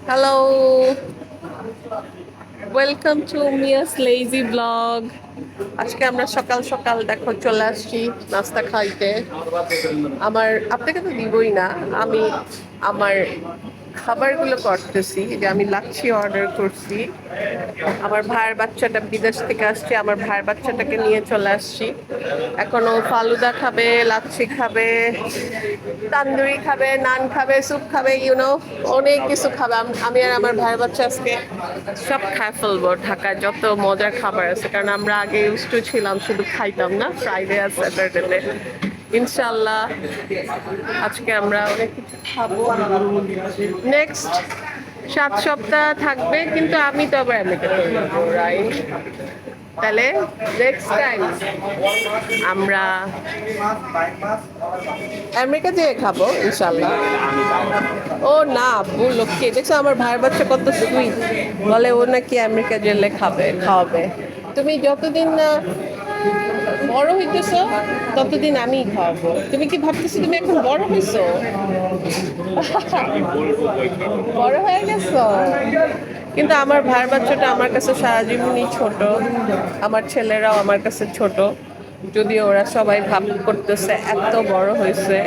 Hello, welcome to Miya's lazy blog. আজকে আমরা সকাল সকাল দেখো চলে আসছি নাস্তা খাইতে। আপনাকে তো দিবই না, আমি আমার খাবারগুলো করতেছি। যে আমি লাচ্ছি অর্ডার করছি, আমার ভাইয়ের বাচ্চাটা বিদেশ থেকে আসছে, আমার ভাইয়ের বাচ্চাটাকে নিয়ে চলে আসছি। এখনো ফালুদা খাবে, লাচ্ছি খাবে, তান্দুরি খাবে, নান খাবে, স্যুপ খাবে, অনেক কিছু খাবে। আমি আর আমার ভাইয়ের বাচ্চা আজকে সব খায় ফেলবো। ঢাকায় যত মজার খাবার আছে, কারণ আমরা আগে ইউজ ছিলাম শুধু খাইতাম না, ফ্রাইডে আর স্যাটারডেতে। ইনশাল্লাহ আজকে আমরা অনেক কিছু খাবো। নেক্সট 7 সপ্তাহ থাকবে, কিন্তু আমি তো আবার আমেরিকাতে যাবো, রাইট? তাহলে নেক্সট টাইম আমরা আমেরিকা যেয়ে খাবো ইনশাল্লাহ। ও না, আব্বু লক্ষ্মী, দেখছো আমার ভাইয়ের বাচ্চা কত সুইট, বলে ও নাকি আমেরিকা গেলে খাওয়াবে। তুমি যতদিন না বড় হইতেছ ততদিন আমি খাওয়াবো। তুমি কি ভাবতেছো তুমি এখন বড় হয়েছো? বড় হয়ে গেছো, কিন্তু আমার ভাইয়ের বাচ্চাটা আমার কাছে সারা জীবনই ছোট, আমার ছেলেরাও আমার কাছে ছোট। যদিও ওরা সবাই ভাব করতেছে এত বড় হয়েছে।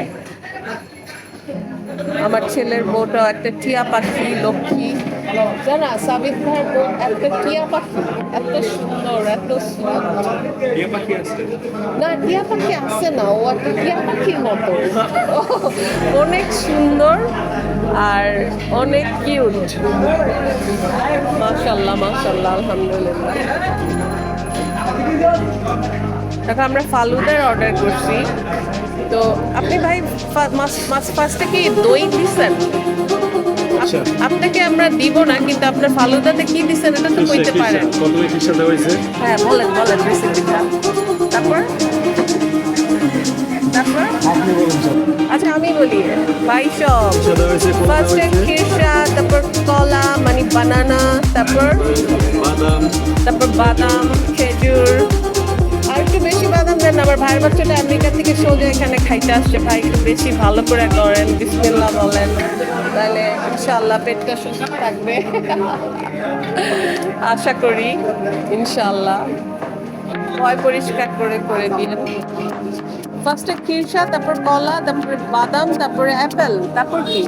আমার ছেলের বউটাও একটা টিয়া পাখি, লক্ষ্মী। জানা সাবিত ভাইয়ের বউ একটা টিয়া পাখি, এত সুন্দর, এত না টিয়া পাখি আছে না, ও একটা টিয়া পাখির মতো। অনেক সুন্দর আর অনেক কিউট। মাশাল্লাহ মাশাল্লাহ, আলহামদুলিল্লাহ। দেখো আমরা ফালুদার অর্ডার করছি। তো আপনি ভাই মাছ ফার্স্টে কি দই দিছেন? আপনাকে আমরা দিব না, কিন্তু আপনার ফালুদাতে কি দিছেন এটা তো কইতে পারেন। হ্যাঁ বলেন বলেন রেসিপিটা। তারপর তারপর আচ্ছা আমি বলি ভাই, সব ফার্স্টে খিরসা, তারপর কলা মানে বানানা, তারপর বাদাম, খেজুর। আর একটু বেশি বাদাম দেন। আমার ভাইয়ের বাচ্চাটা আমেরিকা থেকে সোজা এখানে খাইতে আসছে। ভাই একটু বেশি ভালো করে করেন, বিসমিল্লাহ বলেন, তাহলে ইনশাআল্লাহ পেটটা সুস্থ থাকবে। আশা করি ইনশাআল্লাহ। ভয় পরিষ্কার করে করে দিন। ফার্স্টে খিরসা, তারপর কলা, তারপরে বাদাম, তারপরে অ্যাপেল, তারপর কি?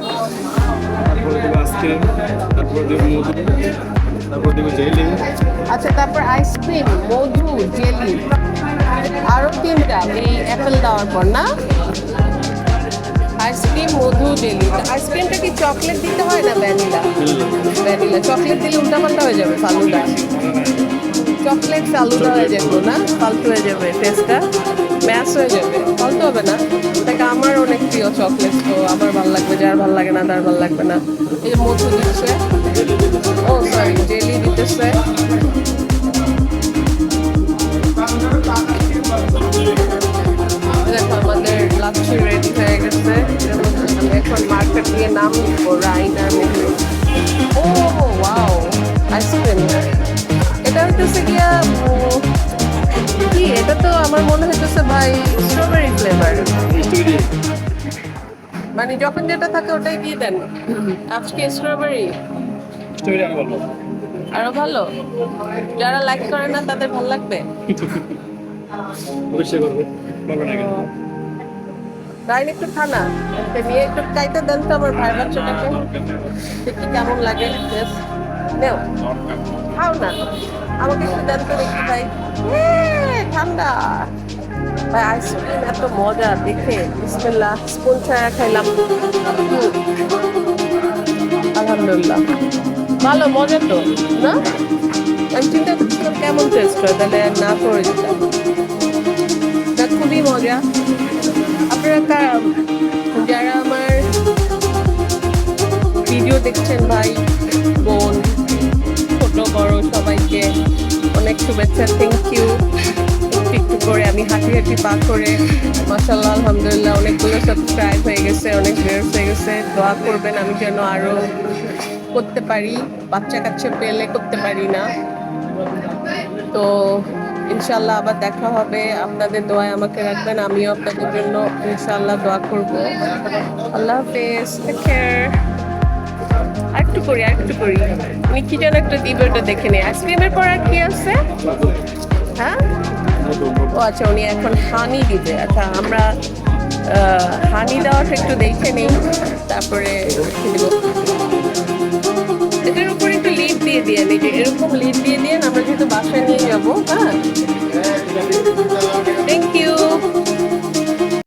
আচ্ছা, তারপর আইসক্রিম, মধু, জেলি, আরো 3টা এই অ্যাপেল দেওয়ার পর না? আইসক্রিম, মধু, জেলি। আইসক্রিমটা কি চকলেট দিতে হয় না ভ্যানিলা? ভ্যানিলা। চকলেট দিলে উল্টাপাল্টা হয়ে যাবে ফালুদা। চকলেট ফালুদা হয়ে যাবে না, ফালতু হয়ে যাবে, টেস্টটা ম্যাচ হয়ে যাবে, ফালতু হবে না। দেখ আমার অনেক প্রিয় চকলেট, তো আমার ভালো লাগবে, যার ভালো লাগে না তার ভালো লাগবে না। এই যে মধু দিচ্ছে, ও সরি জেলি দিতেছে। দেখো আমাদের লাচ্ছি রেডি হয়ে গেছে। আমি এখন মার্কেট দিয়ে নাম নিবো, রাইন আর মেহরুন। ও ওয়াও, আইসক্রিম। এটা হইতেছে গিয়া কি, এটা তো আমার মনে হইতেছে ভাই স্ট্রবেরি ফ্লেভার। মানে যখন যেটা থাকে ওটাই দিয়ে দেন। আজকে স্ট্রবেরি আরো ভালো, যারা লাইক করে না তাদের ভালো লাগবে। রাইন একটু খানা নিয়ে একটু চাইতে দেন তো আমার ভাই বাচ্চাটাকে, দেখি কেমন লাগে। নেও খাও না, আমাকে একটু দেন তো দেখি ভাই। ঠান্ডা ভাই, আইসক্রিম এত মজা দেখে, বিসমিল্লাহ। স্পুন ছাড়া খাইলাম। আলহামদুলিল্লাহ, ভালো মজা তো না? আমি চিন্তা করছিলাম কেমন টেস্ট হয়, তাহলে না করে দিতাম। না খুবই মজা। আপনারা যারা আমার ভিডিও দেখছেন, ভাই বোন ছোট বড় সবাইকে অনেক শুভেচ্ছা, থ্যাংক ইউ। একটু করে আমি হাঁটি হাঁটি পা করে, মাশাআল্লাহ আলহামদুলিল্লাহ, অনেকগুলো সাবস্ক্রাইব হয়ে গেছে, অনেক ভিউয়ার্স হয়ে গেছে। দোয়া করবেন আমি যেন আরো করতে পারি, বাচ্চা কাচ্চা পেলে করতে পারি না। তো ইনশাল্লাহ আবার দেখা হবে। আপনাদের দোয়ায় আমাকে রাখবেন, আমিও আপনাদের জন্য ইনশাল্লাহ দোয়া করব। আল্লাহ হাফেজ, টেক কেয়ার। আর একটু করি। করি আরেকটু করি। উনি কি যেন একটা দিবে, ওটা দেখে নিই। আইসক্রিমের পর আর কি আছে? হ্যাঁ, ও আচ্ছা, উনি এখন হানি দিবে। আচ্ছা, আমরা হানি দেওয়াটা একটু দেখে নিই, তারপরে দিব। এটার উপরে একটু লিড দিয়ে দিয়ে, এরকম লিড দিয়ে দিয়ে আমরা যেহেতু বাসায় নিয়ে যাবো। হ্যাঁ,